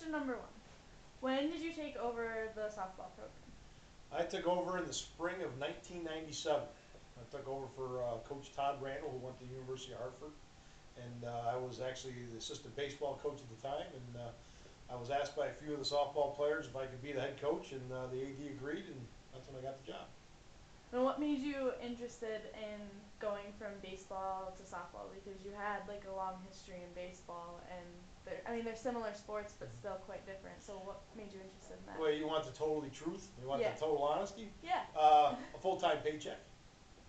question number one. When did you take over the softball program? I took over in the spring of 1997. I took over for Coach Todd Randall, who went to the University of Hartford, and I was actually the assistant baseball coach at the time. And I was asked by a few of the softball players if I could be the head coach, and the AD agreed, and that's when I got the job. And what made you interested in going from baseball to softball? Because you had like a long history in baseball, and they're similar sports, but still quite different. So what made you interested in that? Well, you want the totally truth? You want Yeah. the total honesty? Yeah. A full-time paycheck.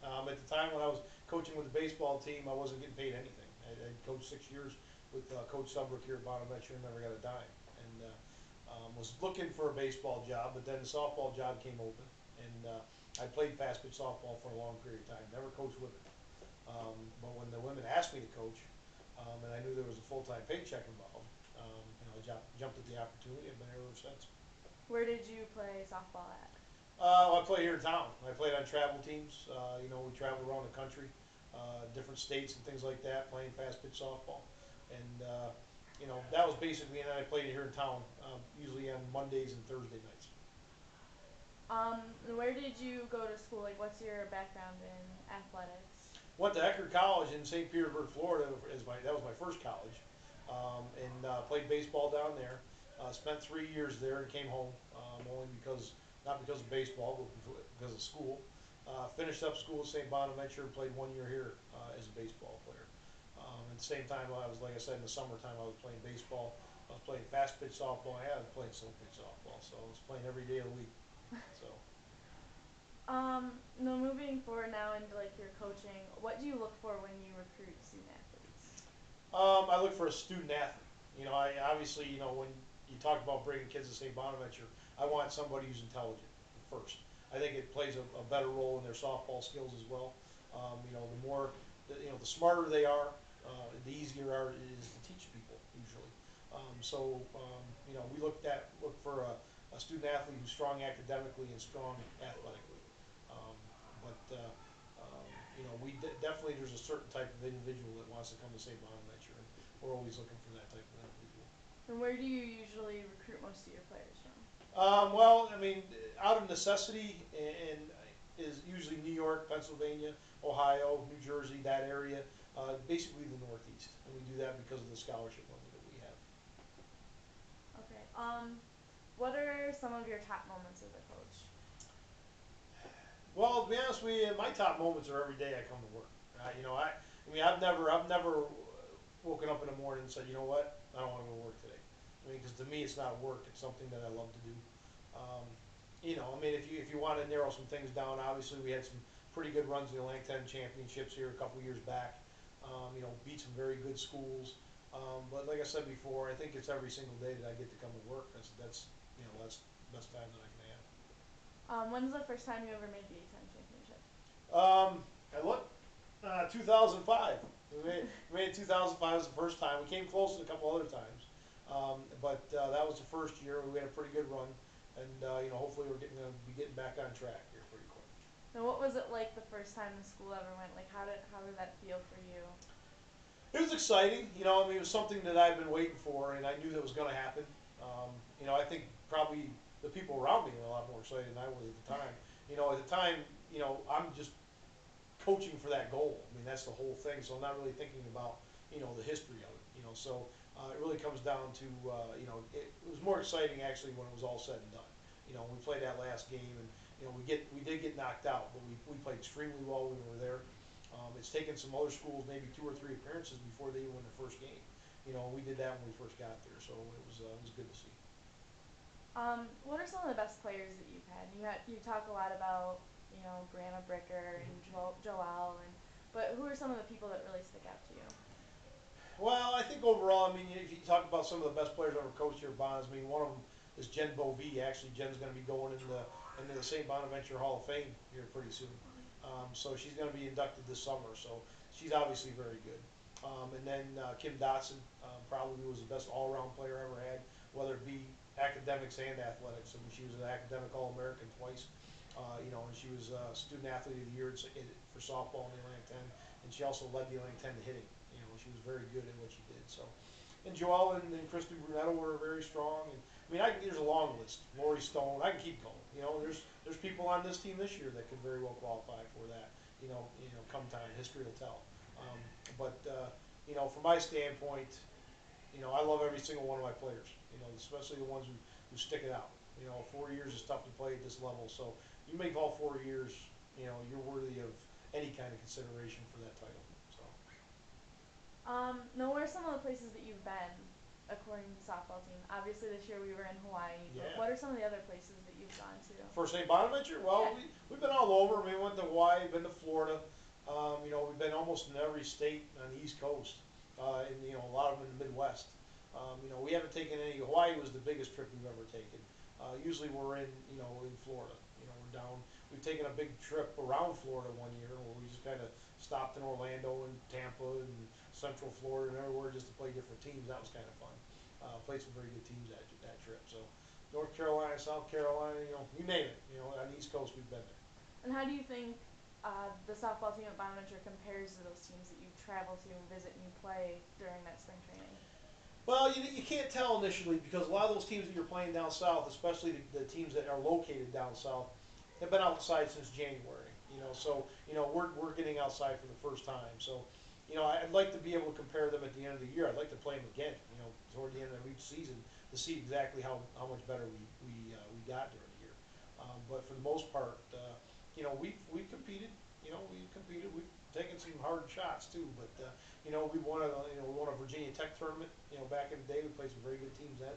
At the time when I was coaching with the baseball team, I wasn't getting paid anything. I coached 6 years with Coach Subrick here at Bonaventure and never got a dime. And was looking for a baseball job, but then the softball job came open. And I played fast pitch softball for a long period of time. Never coached women. But when the women asked me to coach, and I knew there was a full-time paycheck involved, I jumped at the opportunity. I've been here ever since. Where did you play softball at? I play here in town. I played on travel teams. We travel around the country, different states and things like that, playing fast pitch softball. And that was basically, and then I played here in town, usually on Mondays and Thursday nights. Where did you go to school? Like, what's your background in athletics? Went to Eckerd College in St. Petersburg, Florida. That was my first college, and played baseball down there. Spent 3 years there and came home only because not because of baseball, but because of school. Finished up school at St. Bonaventure and played 1 year here as a baseball player. At the same time, I was, like I said, in the summertime, I was playing baseball. I was playing fast pitch softball. I was playing slow pitch softball, so I was playing every day of the week. So No, moving forward now into like your coaching, what do you look for when you recruit student athletes? I look for a student athlete. I obviously, when you talk about bringing kids to St. Bonaventure, I want somebody who's intelligent first. I think it plays a better role in their softball skills as well. The more, the smarter they are, the easier it is to teach people usually. We look for a student athlete who's strong academically and strong athletically. Um, definitely there's a certain type of individual that wants to come to St. Bonaventure, and we're always looking for that type of individual. And where do you usually recruit most of your players from? Well, I mean, out of necessity, and is usually New York, Pennsylvania, Ohio, New Jersey, that area, basically the Northeast, and we do that because of the scholarship money that we have. Okay. What are some of your top moments as a coach? Well, to be honest with you, my top moments are every day I come to work. I've never woken up in the morning and said, you know what, I don't want to go to work today. Because to me, it's not work; it's something that I love to do. If you want to narrow some things down, obviously we had some pretty good runs in the Atlantic 10 championships here a couple years back. Beat some very good schools. But like I said before, I think it's every single day that I get to come to work. That's the best time that I can have. When's the first time you ever made the A10 championship? I looked 2005. We made it 2005 was the first time. We came close a couple other times, but that was the first year. We had a pretty good run, and hopefully we're going to be getting back on track here pretty quick. And what was it like the first time the school ever went? Like, how did that feel for you? It was exciting. It was something that I've been waiting for, and I knew that was going to happen. I think probably the people around me were a lot more excited than I was at the time. At the time, I'm just coaching for that goal. That's the whole thing. So I'm not really thinking about the history of it. It really comes down to it was more exciting actually when it was all said and done. We played that last game, and we did get knocked out, but we played extremely well when we were there. It's taken some other schools maybe 2 or 3 appearances before they even win their first game. We did that when we first got there, so it was good to see. What are some of the best players that you've had? You talk a lot about Grandma Bricker and Joel, but who are some of the people that really stick out to you? Well, I think overall, if you talk about some of the best players ever coached here at Bonds, one of them is Jen Bovee. Actually, Jen's going to be going into the St. Bonaventure Hall of Fame here pretty soon. So she's going to be inducted this summer. So she's obviously very good. And then Kim Dotson probably was the best all-around player I ever had, whether it be academics and athletics. She was an academic All-American twice. And she was student athlete of the year for softball in the Atlantic 10, and she also led the Atlantic 10 to hitting. She was very good at what she did. So, and Joel and Kristen Brunetto were very strong. And I mean, there's a long list. Lori Stone, I can keep going. You know, there's people on this team this year that could very well qualify for that. Come time, history will tell. Um, but from my standpoint, I love every single one of my players. Especially the ones who stick it out. 4 years is tough to play at this level. So you make all 4 years, you're worthy of any kind of consideration for that title. So. Now, where are some of the places that you've been, according to the softball team? Obviously, this year we were in Hawaii, but Yeah. what are some of the other places that you've gone to? For St. Bonaventure, Yeah. well, we've been all over. We went to Hawaii, been to Florida. We've been almost in every state on the East Coast, and a lot of them in the Midwest. We haven't taken any. Hawaii was the biggest trip we've ever taken. Usually we're in Florida. We're down. We've taken a big trip around Florida one year where we just kind of stopped in Orlando and Tampa and Central Florida and everywhere just to play different teams. That was kind of fun. Played some very good teams that trip. So North Carolina, South Carolina, you name it. On the East Coast we've been there. And how do you think the softball team at Bonaventure compares to those teams that you travel to and visit and you play during that spring training? Well, you can't tell initially because a lot of those teams that you're playing down south, especially the teams that are located down south, have been outside since January. So we're getting outside for the first time. So I'd like to be able to compare them at the end of the year. I'd like to play them again. Toward the end of each season to see exactly how much better we got during the year. But for the most part, we've competed. We've competed. We've taken some hard shots too. But we won a Virginia Tech tournament. Back in the day, we played some very good teams then.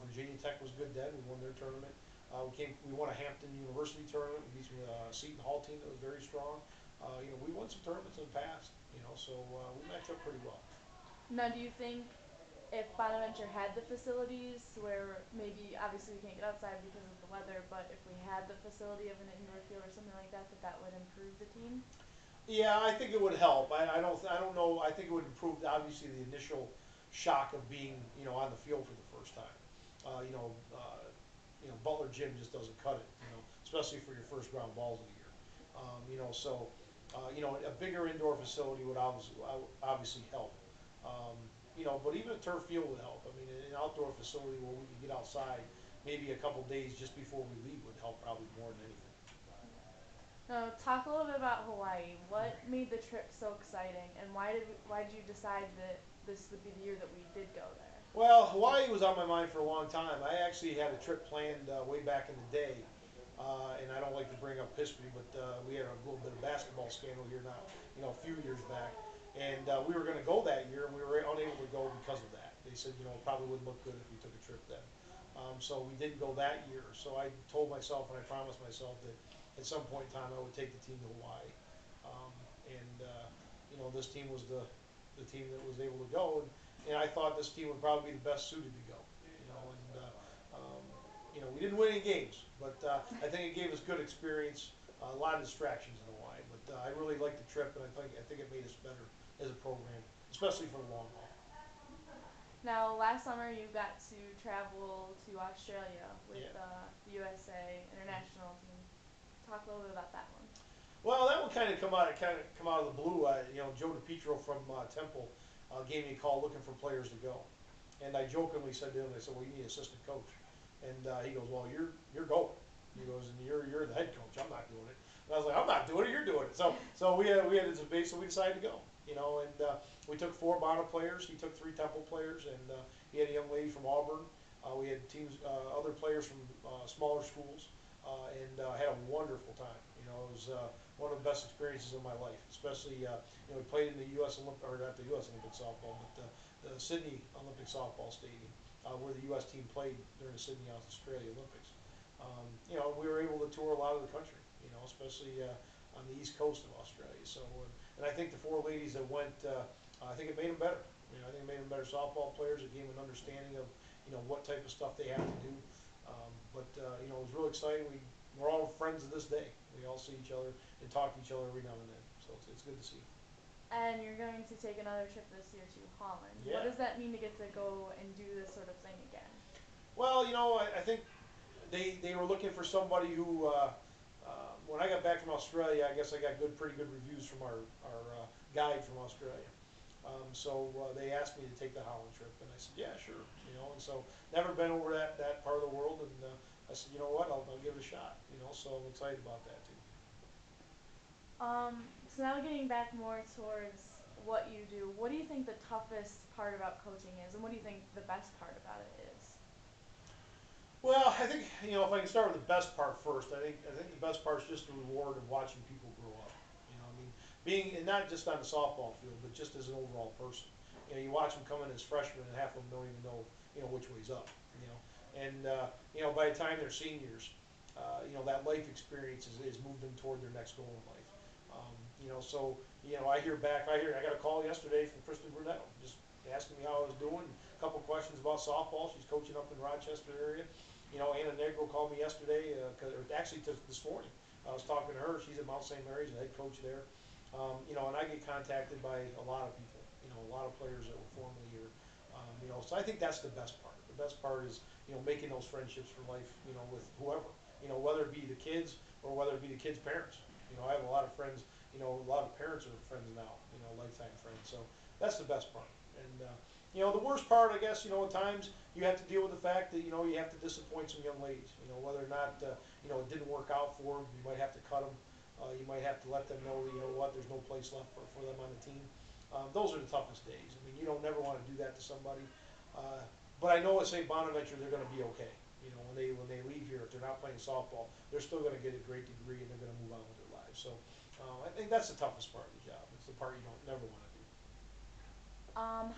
Virginia Tech was good then. We won their tournament. We won a Hampton University tournament. We beat some Seton Hall team that was very strong. We won some tournaments in the past. So we match up pretty well. Now, do you think if Bonaventure had the facilities where maybe obviously we can't get outside because of the weather, but if we had the facility of an indoor field or something like that, that would improve the team? Yeah, I think it would help. I don't know. I think it would improve obviously the initial shock of being on the field for the first time. Butler Gym just doesn't cut it. Especially for your first ground balls of the year. So a bigger indoor facility would obviously help. But even a turf field would help. I mean, an outdoor facility where we could get outside maybe a couple days just before we leave would help probably more than anything. Now, talk a little bit about Hawaii. What made the trip so exciting, and why did you decide that this would be the year that we did go there? Well, Hawaii was on my mind for a long time. I actually had a trip planned way back in the day, and I don't like to bring up history, but we had a little bit of basketball scandal here now, a few years back, and we were going to go that year, and we were unable to go because of that. They said, it probably wouldn't look good if we took a trip then. So we didn't go that year. So I told myself and I promised myself that at some point in time I would take the team to Hawaii. And this team was the team that was able to go, and I thought this team would probably be the best suited to go. We didn't win any games, but I think it gave us good experience. A lot of distractions in Hawaii, but I really liked the trip, and I think it made us better as a program, especially for the long haul. Now, last summer you got to travel to Australia with Yeah. the USA international team. Talk a little bit about that one. Well, that one kind of come out of the blue. Joe DiPietro from Temple gave me a call looking for players to go, and I jokingly said to him, I said, "Well, you need an assistant coach," and he goes, "Well, you're going." He goes, "And you're the head coach. I'm not doing it." And I was like, "I'm not doing it. You're doing it." So we had this debate, so we decided to go. And we took 4 Bonner players. He took 3 Temple players, and he had a young lady from Auburn. We had other players from smaller schools, and had a wonderful time. It was one of the best experiences of my life, especially we played in the U.S. Olympic, or not the U.S. Olympic softball, but the Sydney Olympic softball stadium, where the U.S. team played during the Sydney, Australia Olympics. We were able to tour a lot of the country, especially on the east coast of Australia. So, and I think the 4 ladies that went, I think it made them better. I think it made them better softball players. It gave them an understanding of, what type of stuff they have to do. It was real exciting. We're all friends to this day. We all see each other and talk to each other every now and then. So it's good to see. And you're going to take another trip this year to Holland. Yeah. What does that mean to get to go and do this sort of thing again? Well, I think they were looking for somebody who, when I got back from Australia, I guess I got pretty good reviews from our guide from Australia. They asked me to take the Holland trip, and I said, yeah, sure. And so never been over that part of the world, and I said, you know what, I'll give it a shot. So I'm excited about that too. So now getting back more towards what you do, what do you think the toughest part about coaching is, and what do you think the best part about it is? Well, I think if I can start with the best part first, I think the best part is just the reward of watching people grow up. I mean, being and not just on the softball field, but just as an overall person. You watch them come in as freshmen, and half of them don't even know which way's up. By the time they're seniors, that life experience is moved them toward their next goal in life. I hear back. I got a call yesterday from Kristen Brunetto, just asking me how I was doing. A couple questions about softball. She's coaching up in Rochester area. Anna Negro called me yesterday, or actually this morning. I was talking to her. She's at Mount St. Mary's, the head coach there. And I get contacted by a lot of people. A lot of players that were formerly here. So I think that's the best part. The best part is making those friendships for life. With whoever. Whether it be the kids or whether it be the kids' parents. I have a lot of friends. A lot of parents are friends now. Lifetime friends. So that's the best part. And the worst part, I guess, at times you have to deal with the fact that you have to disappoint some young ladies. Whether or not it didn't work out for them, you might have to cut them. You might have to let them know that there's no place left for them on the team. Those are the toughest days. I mean, you don't never want to do that to somebody. Uh, but I know at St. Bonaventure they're going to be okay. When they leave here, if they're not playing softball, they're still going to get a great degree and they're going to move on with their lives. So I think that's the toughest part of the job. It's the part you don't never want to do.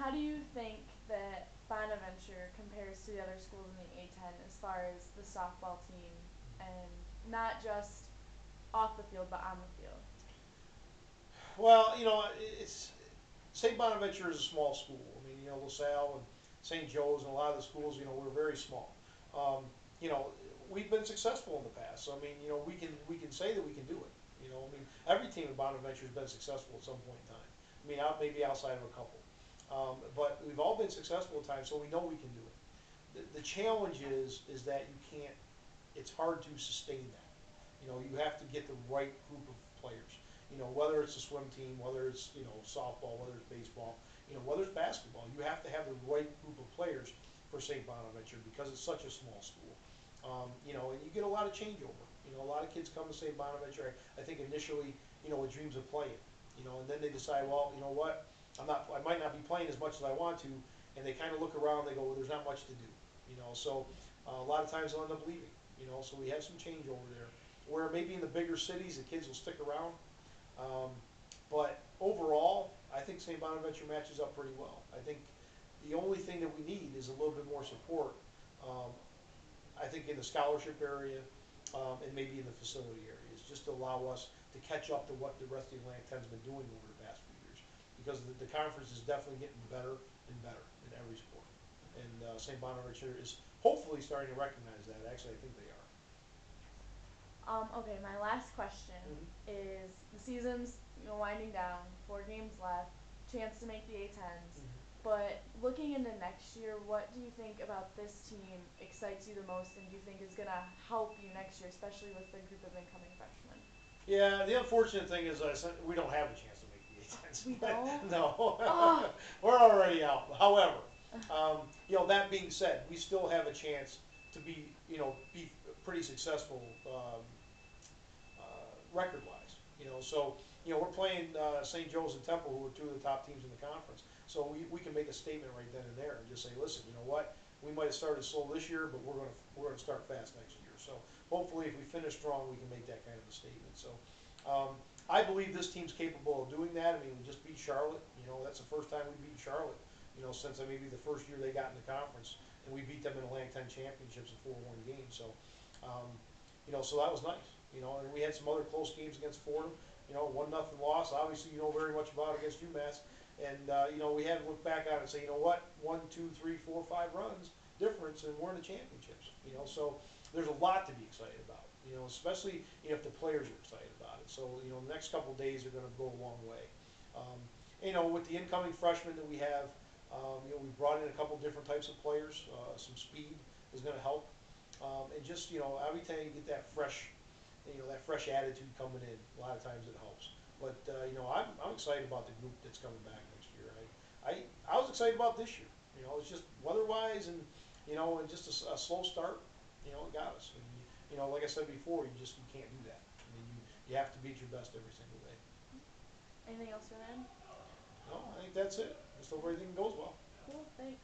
How do you think that Bonaventure compares to the other schools in the A10 as far as the softball team and not just off the field but on the field? Well, it's St. Bonaventure is a small school. I mean, LaSalle and St. Joe's and a lot of the schools, we're very small. You know, we've been successful in the past. So I mean, we can say that we can do it. I mean, every team in Bonaventure has been successful at some point in time. I mean, maybe outside of a couple, but we've all been successful at times, so we know we can do it. The challenge is that you can't. It's hard to sustain that. You have to get the right group of players. Whether it's a swim team, whether it's softball, whether it's baseball, whether it's basketball, you have to have the right group of players for St. Bonaventure because it's such a small school. And you get a lot of changeover. A lot of kids come to St. Bonaventure. I think initially, with dreams of playing. And then they decide, well, you know what, I might not be playing as much as I want to, and they kind of look around. They go, well, there's not much to do. So a lot of times they'll end up leaving. So we have some changeover there. Where maybe in the bigger cities, the kids will stick around. Um, but overall, I think St. Bonaventure matches up pretty well. I think the only thing that we need is a little bit more support. Um, I think in the scholarship area and maybe in the facility areas, just to allow us to catch up to what the rest of the Atlantic 10's been doing over the past few years. Because the conference is definitely getting better and better in every sport. And St. Bonaventure is hopefully starting to recognize that. Actually, I think they are. Okay, my last question Mm-hmm. is the season's winding down, 4 games left, chance to make the A10s. Mm-hmm. But looking into next year, what do you think about this team excites you the most and do you think is going to help you next year, especially with the group of incoming freshmen? Yeah, the unfortunate thing is we don't have a chance to make the A10s. We don't? No, Oh! we're already out. However, that being said, we still have a chance to be pretty successful record-wise. We're playing St. Joe's and Temple, who are two of the top teams in the conference. So we can make a statement right then and there and just say, listen, you know what? We might have started slow this year, but we're gonna start fast next year. So hopefully, if we finish strong, we can make that kind of a statement. So I believe this team's capable of doing that. I mean, we just beat Charlotte. That's the first time we beat Charlotte. Since maybe the first year they got in the conference, and we beat them in Atlantic 10 championships in 4-1 games. Um, so that was nice. And we had some other close games against Fordham. 1-0 loss. Obviously, you know very much about against UMass. And we had to look back on it and say, you know what, 1, 2, 3, 4, 5 runs difference, and we're in the championships. So there's a lot to be excited about. Especially if the players are excited about it. So the next couple of days are going to go a long way. With the incoming freshmen that we have, we brought in a couple different types of players. Some speed is going to help, and just every time you get that fresh attitude coming in, a lot of times it helps. But I'm excited about the group that's coming back next year. I was excited about this year. You know, it's just weather-wise and, you know, and just a slow start, you know, it got us. And you know, like I said before, you can't do that. I mean, you have to beat your best every single day. Anything else for them? No, I think that's it. Just hope everything goes well. Cool, thanks.